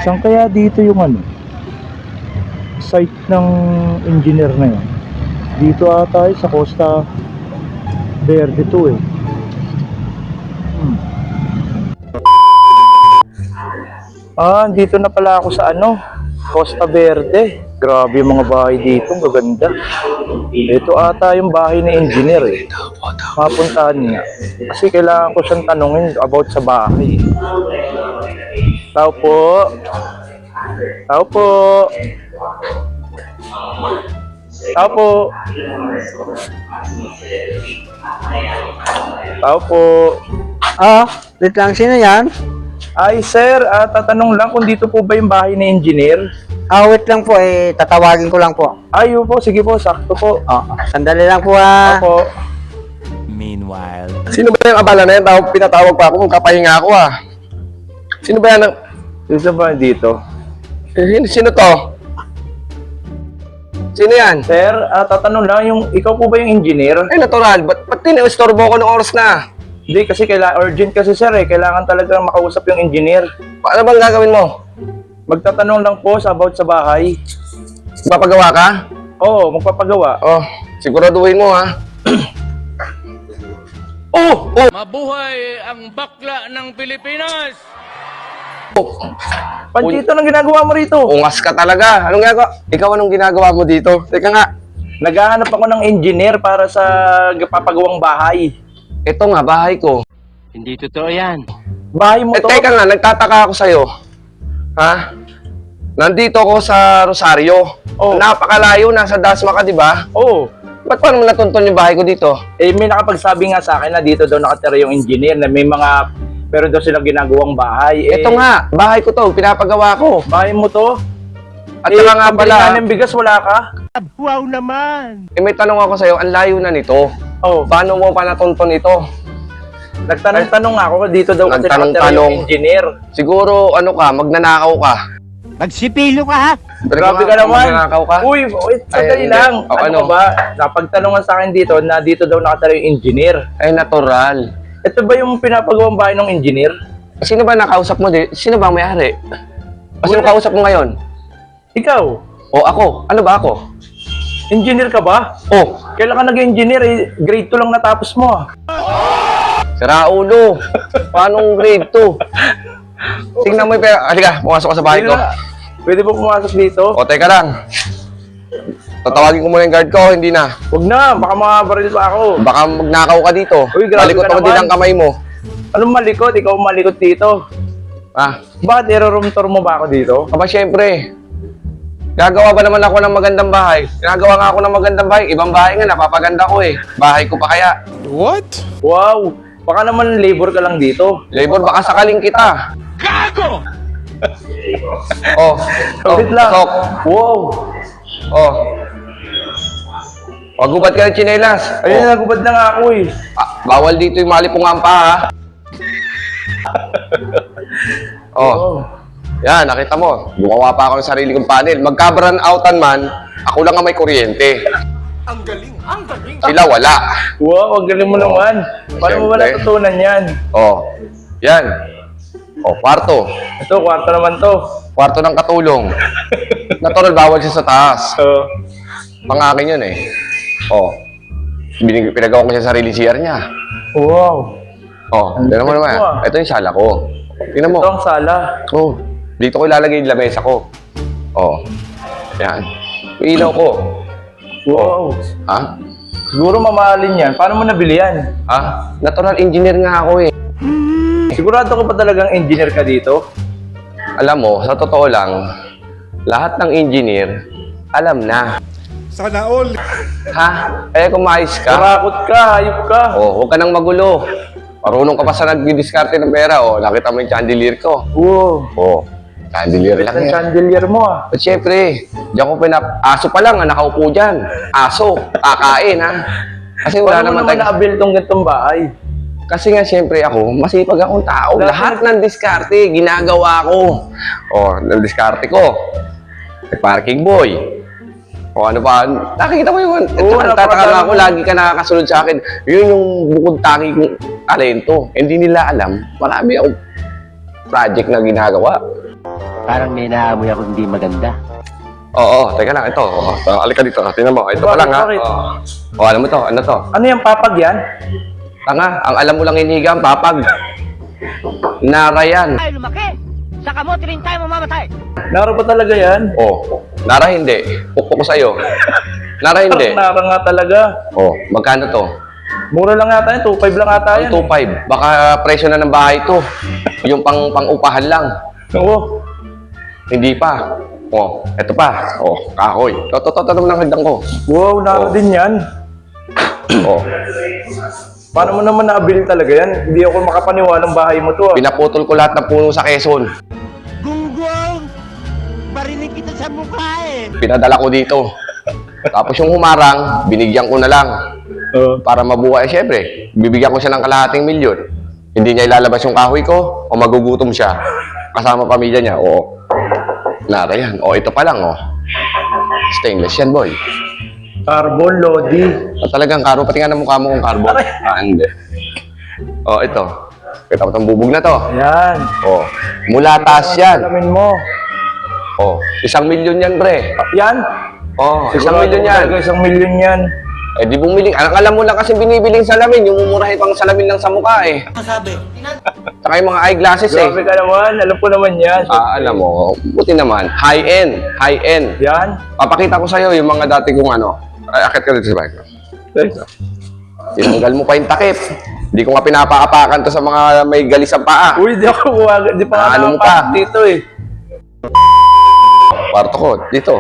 Saan kaya dito yung ano? Site ng engineer na yan. Dito ata sa Costa Verde to eh. Dito na pala ako sa ano, Costa Verde. Grabe yung mga bahay dito, maganda. Ito ata yung bahay ni engineer eh. Mapuntahan niya. Kasi kailangan ko siyang tanungin about sa bahay. Tao po. Tao po. Tao po. Tao po. Wait lang, sino yan? Ay sir, tatanong lang kung dito po ba yung bahay ni engineer? Wait lang po, tatawagin ko lang po. Ay, po, sige po, sakto po. Sandali lang po Opo. Meanwhile, Sino ba yung abala na yan? Pinatawag pa ako kung kapahinga ako Sino ba yan? Sino ba dito? Sino to? Sino yan? Sir, tatanong lang, ikaw po ba yung engineer? Natural. Ba't tiniustorbo ko ng oras na? Hindi, kasi urgent kasi sir eh. Kailangan talaga makausap yung engineer. Paano bang gagawin mo? Magtatanong lang po about sa bahay. Papagawa ka? Oo, magpapagawa. Siguraduhin mo mabuhay ang bakla ng Pilipinas! Panchito, anong ginagawa mo rito? Ungas ka talaga. Anong ginagawa? Ikaw anong ginagawa mo dito? Teka nga. Naghahanap ako ng engineer para sa papagawang bahay. Ito nga, bahay ko. Hindi totoo yan. Bahay mo to? Teka nga, nagtataka ako sa'yo. Nandito ako sa Rosario. Napakalayo, nasa Dasma ka, di ba? Oo. Ba't pa naman natuntun yung bahay ko dito? May nakapagsabi nga sa akin na dito daw nakatira yung engineer na may mga pero daw silang ginagawang bahay. Ito nga, bahay ko to, pinapagawa ko. Bahay mo to? At saka nga pala, ng bigas wala ka? Wow naman! may tanong ako sa'yo, ang layo na nito. Paano mo pa natunton ito? Nagtanong-tanong ako dito daw kasi nakatira yung engineer. Siguro, magnanakaw ka. Nagsipilo ka ha? Grabe ka naman. Magnanakaw ka? Uy, sandali lang. Ano ba? Napagtanungan sa akin dito na dito daw nakatira yung engineer. Natural. Ito ba yung pinapagawang bahay ng engineer? Sino ba nakausap mo? Sino ba ang may-ari? Sino kausap mo ngayon? Ikaw? Ako? Ano ba ako? Engineer ka ba? Kailan ka nag-engineer? Grade 2 lang natapos mo Sira ulo. Paano grade 2? Tingnan mo yung pera. Halika, pumasok ka sa bahay ko. Pwede ba pumasok dito? Teka lang. Tatawagin ko muna yung guard ko, hindi na. Huwag na, baka makabaril pa ako. Baka magnakaw ka dito. Uy, grabe Malikot ka ako din naman. ang kamay mo. Anong malikot? Ikaw malikot dito. Bakit i-room tour mo ba ako dito? Syempre. Gagawa ba naman ako ng magandang bahay? Ginagawa nga ako ng magandang bahay. Ibang bahay nga, napapaganda ko Bahay ko pa kaya. What? Wow! Baka naman labor ka lang dito. Labor, baka sakaling kita. Gago! Wait lang. Pasok. Wow! Magubad ka ng tsinelas. Ayun, nagubad na nga ako Bawal dito yung malipungan pa Yan, nakita mo. Gumawa pa ako ng sarili kong panel. Magka-brand outan man, ako lang ang may kuryente. Ang galing, ang galing. Sila wala. Wow, ang galing mo naman. Paano mo ba Siyempre. natutunan yan? Yan. Kwarto. Ito, kwarto naman to. Kwarto ng katulong. Natural, bawal siya sa taas. Pang-akin yun Pinagawa ko siya sa sarili CR niya. Wow. Tignan mo naman. Ito yung sala ko. Tignan mo. Ito ang sala. Dito ko ilalagay yung lamesa ko. Yan. Yung ilaw ko. Wow. Siguro mamahalin yan. Paano mo nabili yan? Natural engineer nga ako Sigurado ko pa talagang engineer ka dito? Alam mo, sa totoo lang, lahat ng engineer, alam na. Sana all! Kaya kumayos ka. Karakot ka, hayop ka. Huwag ka nang magulo. Marunong ka pa sa nagdidiskarte ng pera. Nakita mo yung chandelier ko. Wow. Chandelier lang Ang yan. chandelier mo But syempre, diyan ko aso pa lang, nakaupo dyan. Aso, kakain Kasi wala Paano mo naman naman na-build tong gantong bahay? Kasi nga syempre ako, masipag akong tao. Lahat ng diskarte, ginagawa ko. Ng-diskarte ko. Parking boy. Ano pa, nakikita mo yun. Nagtataka nga ako, lagi ka nakakasunod sa akin. Yun yung bukod tangi kong talento. Hindi nila alam, marami akong project na ginagawa. Parang may naamoy ako hindi maganda. Oo, teka lang, ito. Alika dito, tingnan mo. Ito pa lang, ha? Bakit? Alam mo to, ano to? Ano yung papag yan? Tanga, ang alam mo lang inihiga, ang papag. Nara yan. Ay, lumaki! Saka mo, tiling tayo mamamatay! Naro ba talaga yan? Oh, Nara hindi. Pukpok ko sa'yo. Nara hindi. Naro nga talaga. Oh, magkano to? Mura lang yata yan, 2.5 lang ata yan. 2.5. Baka presyo na ng bahay to. Yung pang-upahan lang. Oo. Hindi pa. Oh, eto pa. Oh, kahoy. Toto mo lang hagdan ko. Wow, naro Oh. din yan. Oh, Paano mo naman naabili talaga yan? Hindi ako makapaniwalang bahay mo to. pinaputol ko lahat ng puno sa Quezon. Gunggong! Barinig kita sa mukha eh! Pinadala ko dito. Tapos yung humarang, binigyan ko na lang. Para mabuhay. Siyempre, bibigyan ko siya ng kalahating milyon. Hindi niya ilalabas yung kahoy ko o magugutom siya. Kasama pamilya niya. Oo. Nara yan. O, ito pa lang, oh. Stainless yan, boy. Carbon, Lodi. Talagang karo. Pati nga ng mukha mo kung carbon. Hindi. O, ito. Kita mo itong bubog na to. Yan. O. Mula taas yan. Alamin mo. O. 1 milyon yan, pre. Yan. O. 1 Sigurado milyon ko yan. talaga 1 milyon yan. Eh, di bumiling. Alam mo lang kasi binibiling salamin. Yung mumurahin pang salamin lang sa mukha, eh. Masabi? Saka yung mga eyeglasses, eh. Grabe ka naman. Alam ko naman yan. Alam mo, buti naman. High-end. High-end. Yan. Papakita ko sa'yo yung mga dati kong ano. Ay, akit ka dito sa bike. Tinanggal mo pa yung takip. Hindi ko nga pinapaapakan to sa mga may galis ang paa. Uy, di ako kuwaga. Di pa nga Ano mo nakapasok pa? dito eh. Kwarto ko, dito.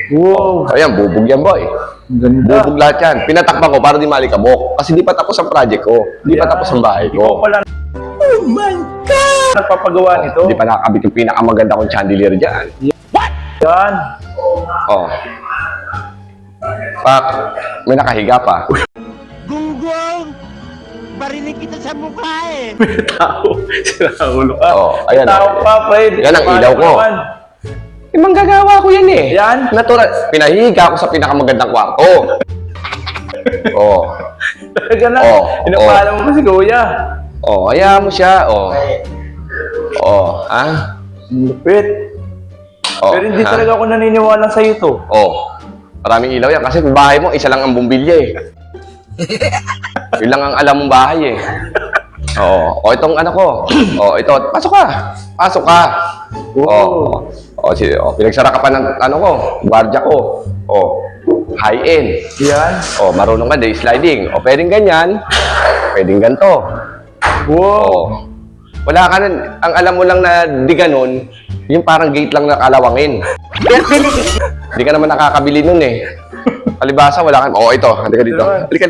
Wow. Ayan, bubog yan, boy. Ganda. Bubog lahat yan. Pinatakpan ko para di malikabok. Kasi di pa tapos ang project ko. Di pa Yan. tapos ang bahay Ikaw ko. pala. Oh my God! Nagpapagawa nito. Di pa nakakabit yung pinakamaganda kong chandelier dyan. Yan. Oh. Pak, may nakahiga pa. Gunggong! Barinig kita sa mukha eh! Tao. Sira ulo ka. Oh, ayan. Tao pa, Fred. Yan ang ilaw ko. Naman. Eh, manggagawa ko yan, eh. Yan. Natural. Pinahiga ko sa pinakamagandang kwarto. Oh. Talaga na. Oh, Inapala mo kasi kuya. Oh, hayaan mo siya. Oh. Oh, ah? Lupit. Oh, Pero hindi ha? talaga ako naniniwala sa'yo to. Oh. Maraming ilaw yan. Kasi bahay mo, isa lang ang bumbilya, eh. Yun lang ang alam mong bahay, eh. Oo. Oh, itong ano ko. Oh, ito. Pasok ka. Pasok ka. Oh. Oh, sige. Oh, pinagsara ka pa ng ano ko, gwardiya ko. Oh. High-end. Yan. Oh, marunong ka day sliding. Oh, pwedeng ganyan. Pwedeng ganito. Wow. Oh. Wala ka na, ang alam mo lang na di ganun, yung parang gate lang na kalawangin. Hindi ka naman nakakabili nun, eh. Palibasa, wala ka. Oh, ito. Halika dito. Halika.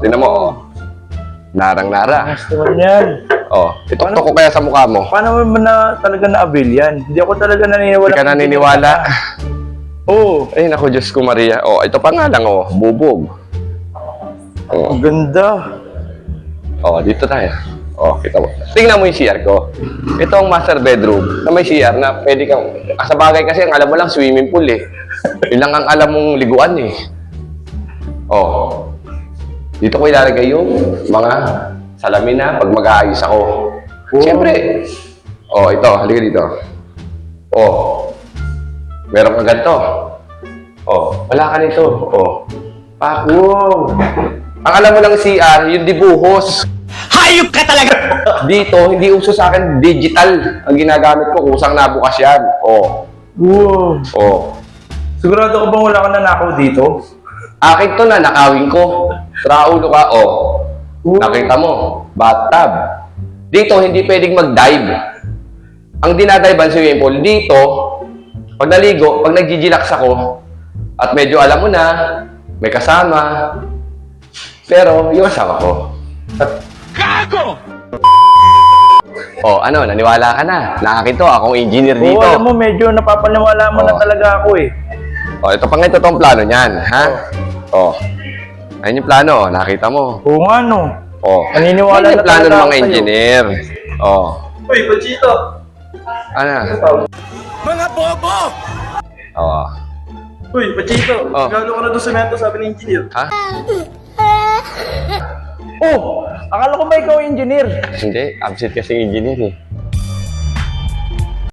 Tingnan mo. Oh. Narang-nara. Gusto mo yan. Oh, itok-tok ko kaya sa mukha mo. Paano mo na talaga na-avail yan? Hindi ako talaga naniniwala. Hindi ka naniniwala. Oo. Ay, naku, Diyos ko, Maria. Oh, ito pa nga lang, oh. Bubog. Oh, Ang ganda. oh, dito tayo. Oh, kita mo. Tingnan mo yung CR ko. Ito ang master bedroom na may CR na pwede kang... Sa bagay kasi, ang alam mo lang, swimming pool, eh. Yun lang ang alam mong liguan, eh. Oh. Dito ko ilalagay yung mga salamin na pag mag-aayos ako. Siyempre. Oh, ito. Halika dito. Oh. Meron ka ganito. Oh. Wala ka nito. Oh. Pak. Wow. Ang alam mo lang CR, yung dibuhos. Hayop ka talaga! Dito, hindi uso sa akin digital. Ang ginagamit ko, kusang nabukas yan. Oh. Wow. Oh. Sigurado ka bang wala ka nanakaw dito? Akin to na, nakawin ko. Traulo ka, oh. Nakita mo, bathtub. Dito, hindi pwedeng mag-dive. Ang dinadive ang swimming pool, dito, pag naligo, pag nag-gigilax ako, at medyo alam mo na, may kasama, pero yung asawa ko. Gago! Oh, ano, naniwala ka na. Nakakito, akong engineer Oo, dito. alam mo, medyo napapaniwala mo na Oo. talaga ako eh. Oh, ito pang ito tong plano niyan, ha? Oh. Ayun yung plano, oh. Nakita mo. Oo nga no. Oh. Naniniwala Ayun yung na plano talaga ng ako mga sa'yo. engineer. Oh. Uy, Pachito! Ano? Mga bobo! Oh. Uy, Pachito! Oh. Gano'n ka na doon semento, sabi ng engineer. Ha? Oh! Akala ko ba ikaw engineer? Hindi, absent kasi engineer eh.